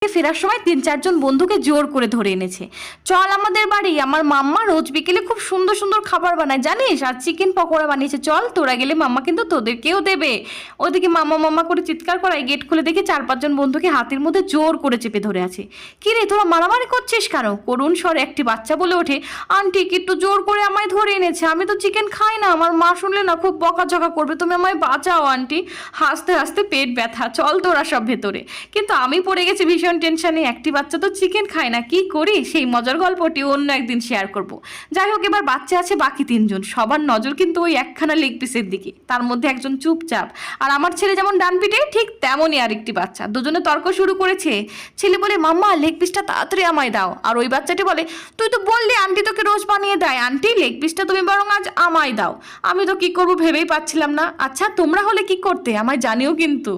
থেকে ফেরার সময় 3-4 জন বন্ধুকে জোর করে ধরে এনেছে, চল আমাদের বাড়ি, আমার মাম্মা রোজ বিকেলে খুব সুন্দর সুন্দর খাবার বানায় জানিস, আর চিকেন পকোড়া বানিয়েছে, চল তোরা গেলে মাম্মা কিন্তু তোদেরকেও দেবে। ওদিকে মাম্মা মাম্মা করে চিৎকার করায় গেট খুলে দেখে 4-5 জন বন্ধুকে হাতের মধ্যে জোর করে চেপে ধরে আছে। কি রে তোরা মারামারি করছিস কেন? করুণ স্বরে একটি বাচ্চা বলে ওঠে, আন্টি একটু জোর করে আমায় ধরে এনেছে, আমি তো চিকেন খাই না, আমার মা শুনলে না খুব বকাঝকা করবে, তুমি আমায় বাঁচাও আন্টি। হাসতে হাসতে পেট ব্যথা, চল তোরা সব ভেতরে। কিন্তু আমি পড়ে গেছি ভীষণ টেনশনে, একটি বাচ্চা তো চিকেন খায় না, কি করি? সেই মজার গল্পটি অন্য একদিন শেয়ার করব। যাই হোক, এবার বাচ্চা আছে বাকি 3 জন, সবার নজর কিন্তু ওই একখানা লেগ পিসের দিকে, তার মধ্যে একজন চুপচাপ, আর আমার ছেলে যেমন ডান পিঠে ঠিক তেমনই আরেকটি বাচ্চা। দুজনে তর্ক শুরু করেছে। ছেলে বলে, মাম্মা লেগ পিসটা তাড়াতাড়ি আমায় দাও, আর ওই বাচ্চাটি বলে, তুই তো বললি আন্টি তোকে রোজ বানিয়ে দেয়, আন্টি লেগ পিসটা তুমি বরং আজ আমায় দাও। আমি তো কি করবো ভেবেই পাচ্ছিলাম না। আচ্ছা তোমরা হলে কি করতে আমায় জানিও কিন্তু।